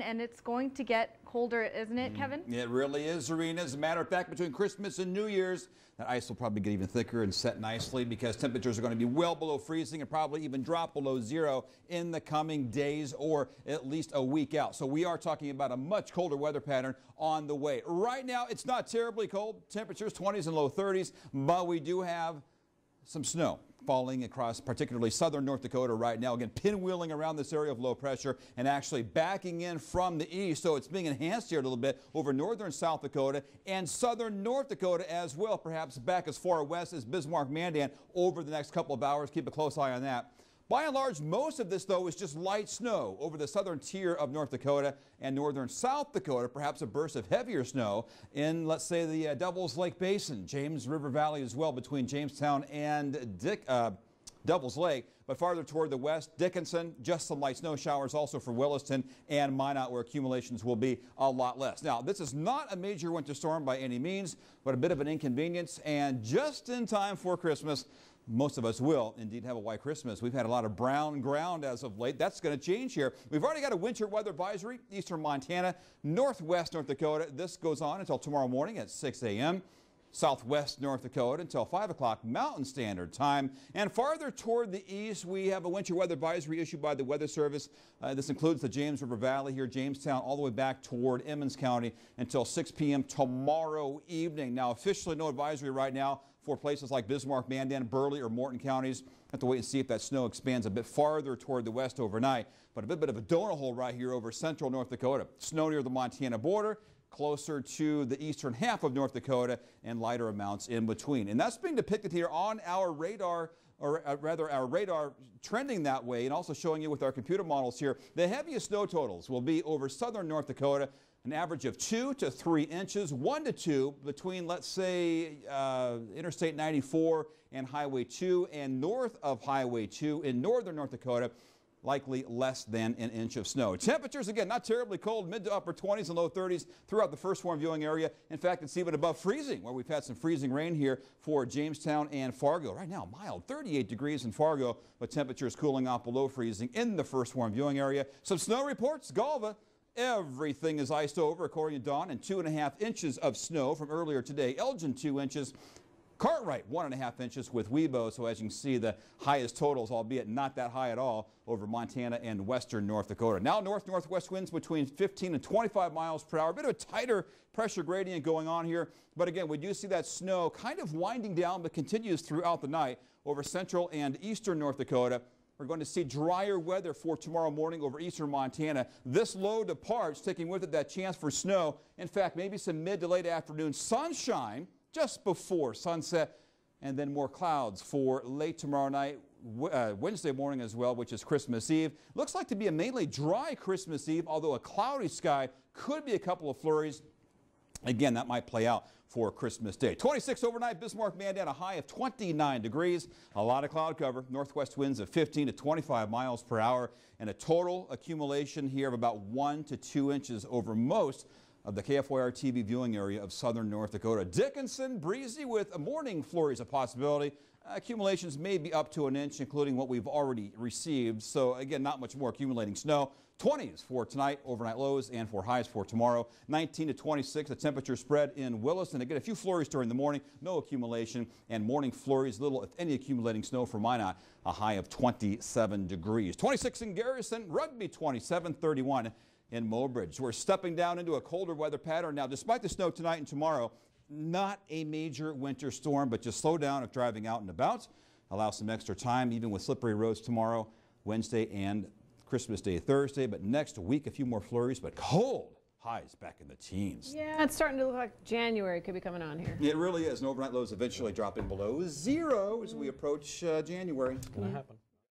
And it's going to get colder, isn't it, Kevin? It really is, Serena. As a matter of fact, between Christmas and New Year's, that ice will probably get even thicker and set nicely because temperatures are going to be well below freezing and probably even drop below zero in the coming days or at least a week out. So we are talking about a much colder weather pattern on the way. Right now, it's not terribly cold. Temperatures 20s and low 30s, but we do have some snow falling across particularly southern North Dakota right now. Again, pinwheeling around this area of low pressure and actually backing in from the east. So it's being enhanced here a little bit over northern South Dakota and southern North Dakota as well, perhaps back as far west as Bismarck-Mandan over the next couple of hours. Keep a close eye on that. By and large, most of this, though, is just light snow over the southern tier of North Dakota and northern South Dakota, perhaps a burst of heavier snow in, let's say, the Devils Lake Basin, James River Valley as well, between Jamestown and Devils Lake. But farther toward the west, Dickinson, just some light snow showers also for Williston and Minot, where accumulations will be a lot less. Now, this is not a major winter storm by any means, but a bit of an inconvenience, and just in time for Christmas. Most of us will indeed have a white Christmas. We've had a lot of brown ground as of late. That's going to change here. We've already got a winter weather advisory, eastern Montana, northwest North Dakota. This goes on until tomorrow morning at 6 a.m. Southwest North Dakota until 5 o'clock Mountain Standard Time. And farther toward the east, we have a winter weather advisory issued by the Weather Service. This includes the James River Valley here, Jamestown, all the way back toward Emmons County until 6 p.m. tomorrow evening. Now, officially no advisory right now for places like Bismarck, Mandan, Burley, or Morton counties. Have to wait and see if that snow expands a bit farther toward the west overnight. But a bit of a donut hole right here over central North Dakota. Snow near the Montana border, closer to the eastern half of North Dakota, and lighter amounts in between. And that's being depicted here on our radar, or rather our radar trending that way, and also showing you with our computer models here. The heaviest snow totals will be over southern North Dakota, an average of 2 to 3 inches, 1 to 2 between, let's say, Interstate 94 and Highway 2, and north of Highway 2 in northern North Dakota, likely less than an inch of snow. Temperatures, again, not terribly cold, mid to upper 20s and low 30s throughout the first warm viewing area. In fact, it's even above freezing, where we've had some freezing rain here for Jamestown and Fargo. Right now, mild 38 degrees in Fargo, but temperatures cooling off below freezing in the first warm viewing area. Some snow reports, Galva. Everything is iced over, according to Dawn, and 2.5 inches of snow from earlier today. Elgin, 2 inches. Cartwright, 1.5 inches with Webo. So as you can see, the highest totals, albeit not that high at all, over Montana and western North Dakota. Now north-northwest winds between 15 and 25 miles per hour. A bit of a tighter pressure gradient going on here. But again, we do see that snow kind of winding down, but continues throughout the night over central and eastern North Dakota. We're going to see drier weather for tomorrow morning over eastern Montana. This low departs, taking with it that chance for snow. In fact, maybe some mid to late afternoon sunshine just before sunset, and then more clouds for late tomorrow night, Wednesday morning as well, which is Christmas Eve. Looks like to be a mainly dry Christmas Eve, although a cloudy sky, could be a couple of flurries. Again, that might play out for Christmas Day. 26 overnight, Bismarck-Mandan, a high of 29 degrees. A lot of cloud cover. Northwest winds of 15 to 25 miles per hour. And a total accumulation here of about 1 to 2 inches over most of the KFYR TV viewing area of southern North Dakota. Dickinson, breezy with a morning flurries a possibility. Accumulations may be up to an inch, including what we've already received. So again, not much more accumulating snow. 20s for tonight, overnight lows, and for highs for tomorrow. 19 to 26, the temperature spread in Williston. Again, a few flurries during the morning, no accumulation, and morning flurries, little if any accumulating snow for Minot, a high of 27 degrees. 26 in Garrison, Rugby 27, 31 in Mobridge. We're stepping down into a colder weather pattern now. Despite the snow tonight and tomorrow, not a major winter storm, but just slow down if driving out and about. Allow some extra time, even with slippery roads tomorrow, Wednesday, and Christmas Day, Thursday. But next week, a few more flurries, but cold. Highs back in the teens. Yeah, it's starting to look like January could be coming on here. It really is. And overnight lows eventually dropping below zero as we approach January. It's going to happen.